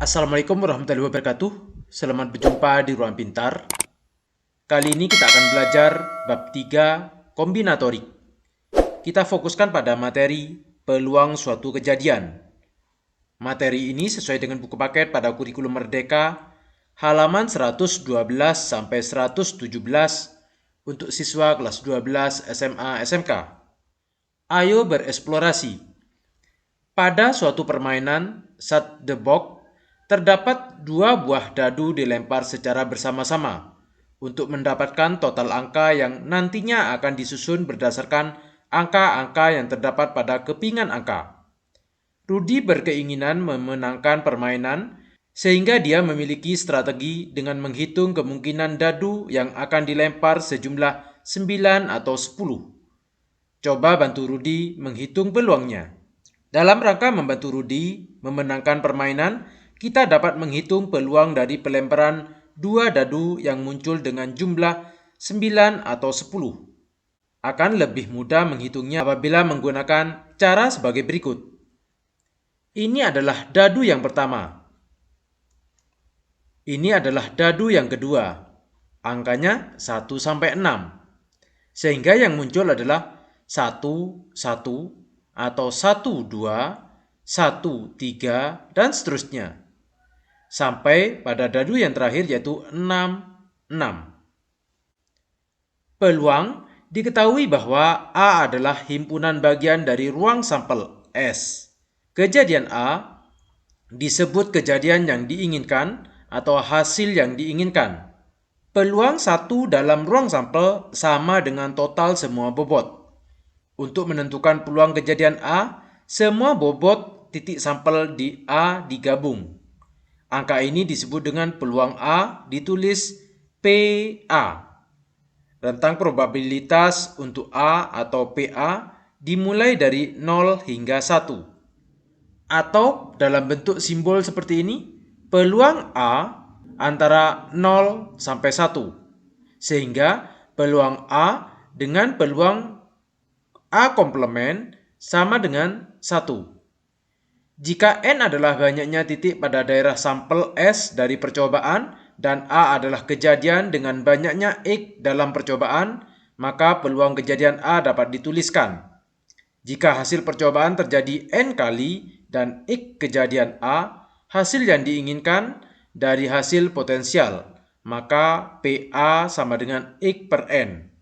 Assalamualaikum warahmatullahi wabarakatuh. Selamat berjumpa di Ruang Pintar. Kali ini kita akan belajar bab 3 kombinatorik. Kita fokuskan pada materi peluang suatu kejadian. Materi ini sesuai dengan buku paket pada kurikulum Merdeka halaman 112 sampai 117 untuk siswa kelas 12 SMA SMK. Ayo bereksplorasi. Pada suatu permainan Shut the Box, terdapat dua buah dadu dilempar secara bersama-sama untuk mendapatkan total angka yang nantinya akan disusun berdasarkan angka-angka yang terdapat pada kepingan angka. Rudy berkeinginan memenangkan permainan sehingga dia memiliki strategi dengan menghitung kemungkinan dadu yang akan dilempar sejumlah 9 atau 10. Coba bantu Rudy menghitung peluangnya. Dalam rangka membantu Rudy memenangkan permainan, kita dapat menghitung peluang dari pelemparan dua dadu yang muncul dengan jumlah 9 atau 10. Akan lebih mudah menghitungnya apabila menggunakan cara sebagai berikut. Ini adalah dadu yang pertama. Ini adalah dadu yang kedua. Angkanya 1 sampai 6. Sehingga yang muncul adalah 1, 1, atau 1, 2, 1, 3, dan seterusnya. Sampai pada dadu yang terakhir yaitu 6, 6. Peluang diketahui bahwa A adalah himpunan bagian dari ruang sampel S. Kejadian A disebut kejadian yang diinginkan atau hasil yang diinginkan. Peluang 1 dalam ruang sampel sama dengan total semua bobot. Untuk menentukan peluang kejadian A, semua bobot titik sampel di A digabung. Angka ini disebut dengan peluang A, ditulis PA. Rentang probabilitas untuk A atau PA dimulai dari 0 hingga 1. Atau dalam bentuk simbol seperti ini, peluang A antara 0 sampai 1. Sehingga peluang A dengan peluang A komplement sama dengan 1. Jika N adalah banyaknya titik pada daerah sampel S dari percobaan dan A adalah kejadian dengan banyaknya X dalam percobaan, maka peluang kejadian A dapat dituliskan. Jika hasil percobaan terjadi N kali dan X kejadian A, hasil yang diinginkan dari hasil potensial, maka PA sama dengan X per N.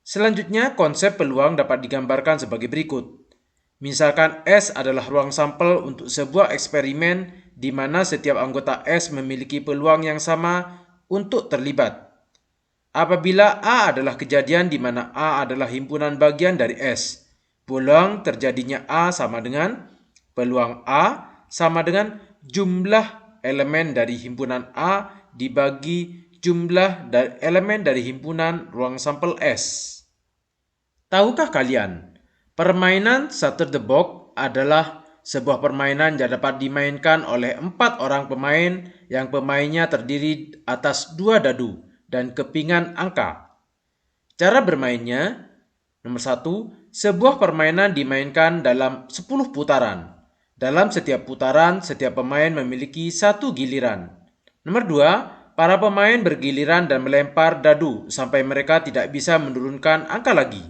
Selanjutnya, konsep peluang dapat digambarkan sebagai berikut. Misalkan S adalah ruang sampel untuk sebuah eksperimen di mana setiap anggota S memiliki peluang yang sama untuk terlibat. Apabila A adalah kejadian di mana A adalah himpunan bagian dari S, peluang terjadinya A sama dengan peluang A sama dengan jumlah elemen dari himpunan A dibagi jumlah elemen dari himpunan ruang sampel S. Tahukah kalian? Permainan Shut the Box adalah sebuah permainan yang dapat dimainkan oleh 4 orang pemain yang pemainnya terdiri atas 2 dadu dan kepingan angka. Cara bermainnya, nomor 1, sebuah permainan dimainkan dalam 10 putaran. Dalam setiap putaran, setiap pemain memiliki 1 giliran. Nomor 2, para pemain bergiliran dan melempar dadu sampai mereka tidak bisa menurunkan angka lagi.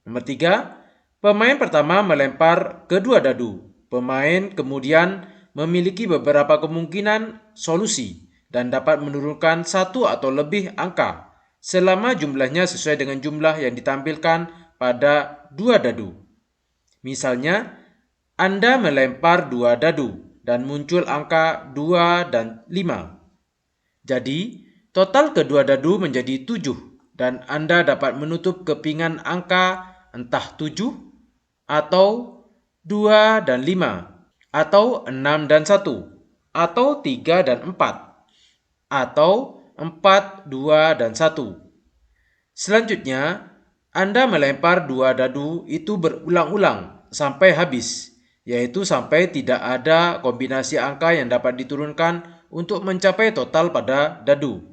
Nomor 3, pemain pertama melempar kedua dadu. Pemain kemudian memiliki beberapa kemungkinan solusi dan dapat menurunkan 1 atau lebih angka selama jumlahnya sesuai dengan jumlah yang ditampilkan pada 2 dadu. Misalnya, Anda melempar 2 dadu dan muncul angka 2 dan 5. Jadi, total kedua dadu menjadi 7 dan Anda dapat menutup kepingan angka entah 7 atau 2 dan 5 atau 6 dan 1 atau 3 dan 4 atau 4, 2 dan 1. Selanjutnya, Anda melempar 2 dadu itu berulang-ulang sampai habis, yaitu sampai tidak ada kombinasi angka yang dapat diturunkan untuk mencapai total pada dadu.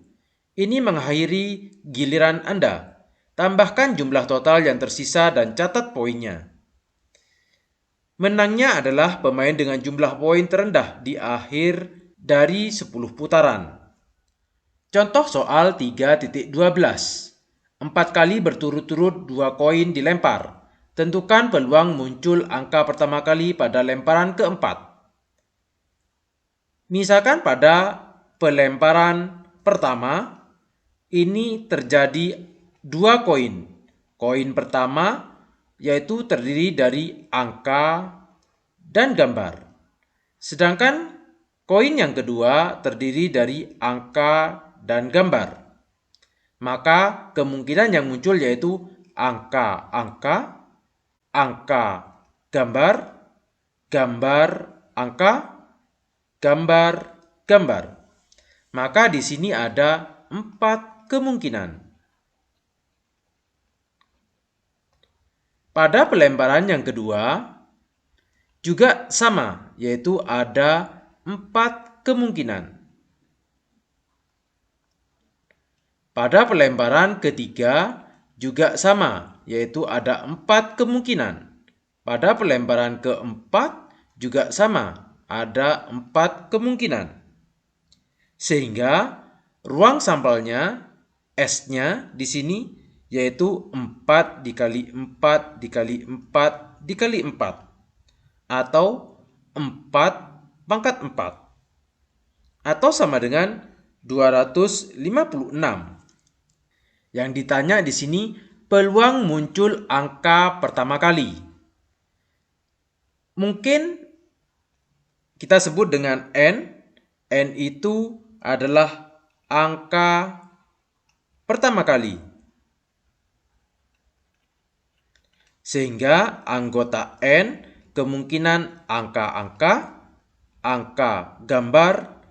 Ini mengakhiri giliran Anda. Tambahkan jumlah total yang tersisa dan catat poinnya. Menangnya adalah pemain dengan jumlah poin terendah di akhir dari 10 putaran. Contoh soal 3.12. 4 kali berturut-turut 2 koin dilempar. Tentukan peluang muncul angka pertama kali pada lemparan keempat. Misalkan pada pelemparan pertama, ini terjadi 2 koin. Koin pertama yaitu terdiri dari angka dan gambar. Sedangkan koin yang kedua terdiri dari angka dan gambar. Maka kemungkinan yang muncul yaitu angka-angka, angka gambar, gambar angka, gambar gambar. Maka di sini ada 4 kemungkinan. Pada pelemparan yang kedua juga sama, yaitu ada 4 kemungkinan. Pada pelemparan ketiga juga sama, yaitu ada 4 kemungkinan. Pada pelemparan keempat juga sama, ada 4 kemungkinan. Sehingga ruang sampelnya, S-nya di sini yaitu 4 dikali 4 dikali 4 dikali 4 atau 4 pangkat 4 atau sama dengan 256. Yang ditanya di sini peluang muncul angka pertama kali. Mungkin kita sebut dengan N. N itu adalah angka pertama kali. Sehingga anggota N kemungkinan angka-angka, angka gambar,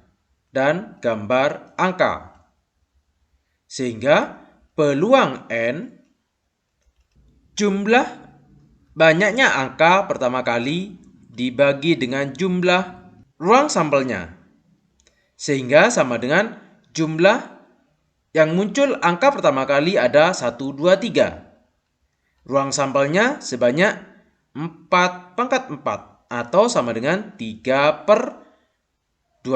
dan gambar angka. Sehingga peluang N, jumlah banyaknya angka pertama kali dibagi dengan jumlah ruang sampelnya. Sehingga sama dengan jumlah yang muncul angka pertama kali ada 1, 2, 3. Ruang sampelnya sebanyak 4 pangkat 4 atau sama dengan 3/256.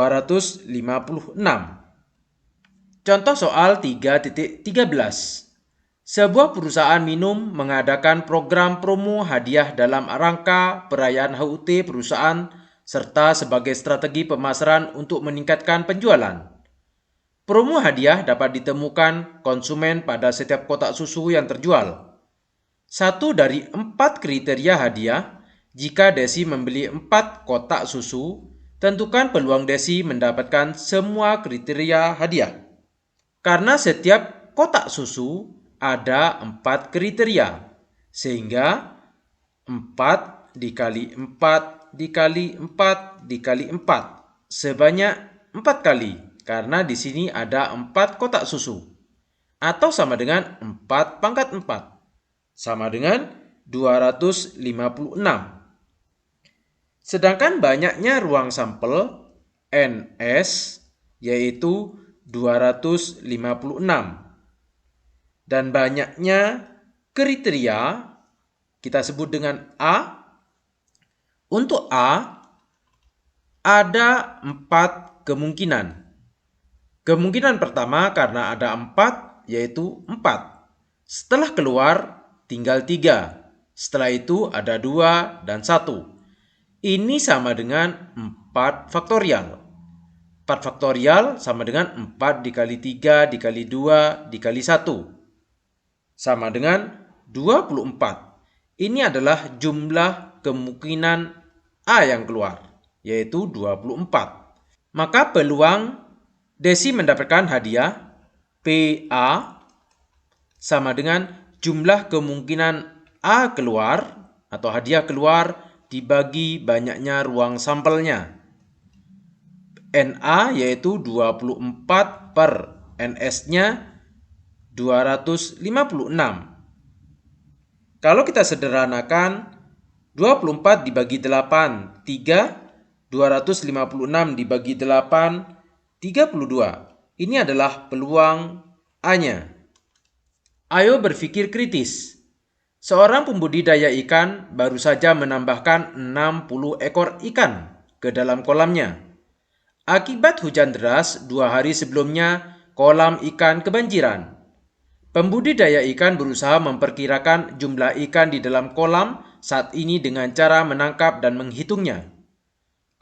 Contoh soal 3.13. Sebuah perusahaan minum mengadakan program promo hadiah dalam rangka perayaan HUT perusahaan serta sebagai strategi pemasaran untuk meningkatkan penjualan. Promo hadiah dapat ditemukan konsumen pada setiap kotak susu yang terjual. 1 dari 4 kriteria hadiah, jika Desi membeli 4 kotak susu, tentukan peluang Desi mendapatkan semua kriteria hadiah. Karena setiap kotak susu ada 4 kriteria, sehingga 4 dikali 4 dikali 4 dikali 4 sebanyak 4 kali, karena di sini ada 4 kotak susu, atau sama dengan 4 pangkat 4. Sama dengan 256. Sedangkan banyaknya ruang sampel NS yaitu 256. Dan banyaknya kriteria kita sebut dengan A. Untuk A ada 4 kemungkinan. Kemungkinan pertama karena ada 4 yaitu 4. Setelah keluar tinggal 3. Setelah itu ada 2 dan 1. Ini sama dengan 4 faktorial. 4 faktorial sama dengan 4 dikali 3 dikali 2 dikali 1. Sama dengan 24. Ini adalah jumlah kemungkinan A yang keluar, yaitu 24. Maka peluang Desi mendapatkan hadiah PA sama dengan jumlah kemungkinan A keluar atau hadiah keluar dibagi banyaknya ruang sampelnya. NA yaitu 24 per NS-nya 256. Kalau kita sederhanakan 24 dibagi 8, 3, 256 dibagi 8, 32. Ini adalah peluang A-nya. Ayo berpikir kritis. Seorang pembudidaya ikan baru saja menambahkan 60 ekor ikan ke dalam kolamnya. Akibat hujan deras 2 hari sebelumnya, kolam ikan kebanjiran. Pembudidaya ikan berusaha memperkirakan jumlah ikan di dalam kolam saat ini dengan cara menangkap dan menghitungnya.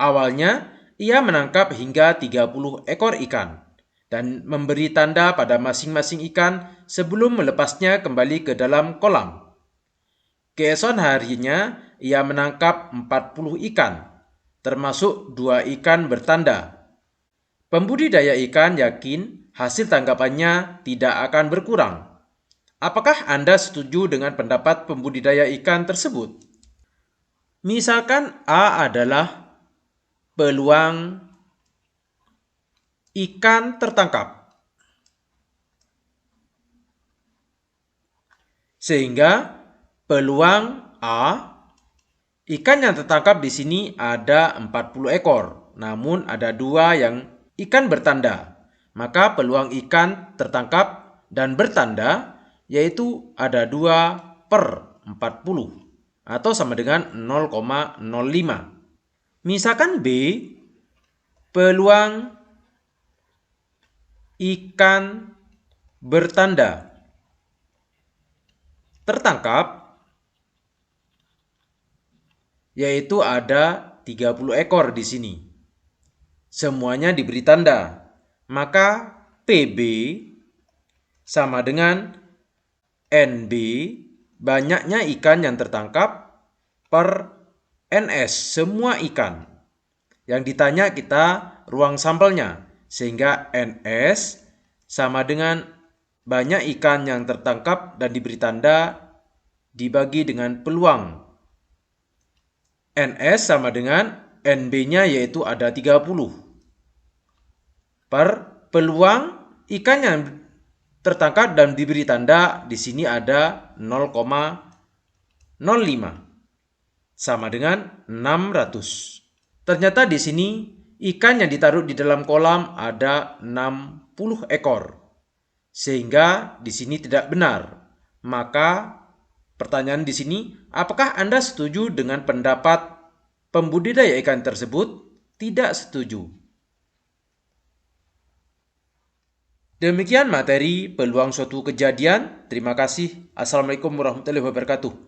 Awalnya, ia menangkap hingga 30 ekor ikan dan memberi tanda pada masing-masing ikan sebelum melepasnya kembali ke dalam kolam. Keesokan harinya, ia menangkap 40 ikan, termasuk 2 ikan bertanda. Pembudidaya ikan yakin hasil tangkapannya tidak akan berkurang. Apakah Anda setuju dengan pendapat pembudidaya ikan tersebut? Misalkan A adalah peluang ikan tertangkap. Sehingga peluang A, ikan yang tertangkap di sini ada 40 ekor, namun ada 2 yang ikan bertanda. Maka peluang ikan tertangkap dan bertanda yaitu ada 2/40 atau sama dengan 0,05. Misalkan B, peluang ikan bertanda tertangkap yaitu ada 30 ekor di sini. Semuanya diberi tanda. Maka PB sama dengan NB, banyaknya ikan yang tertangkap, per NS, semua ikan. Yang ditanya kita ruang sampelnya, sehingga NS sama dengan banyak ikan yang tertangkap dan diberi tanda dibagi dengan peluang. NS sama dengan NB-nya yaitu ada 30. Per peluang ikan yang tertangkap dan diberi tanda di sini ada 0,05 sama dengan 600. Ternyata di sini ikan yang ditaruh di dalam kolam ada 60 ekor. Sehingga di sini tidak benar. Maka pertanyaan di sini, apakah Anda setuju dengan pendapat pembudidaya ikan tersebut? Tidak setuju. Demikian materi peluang suatu kejadian. Terima kasih. Assalamualaikum warahmatullahi wabarakatuh.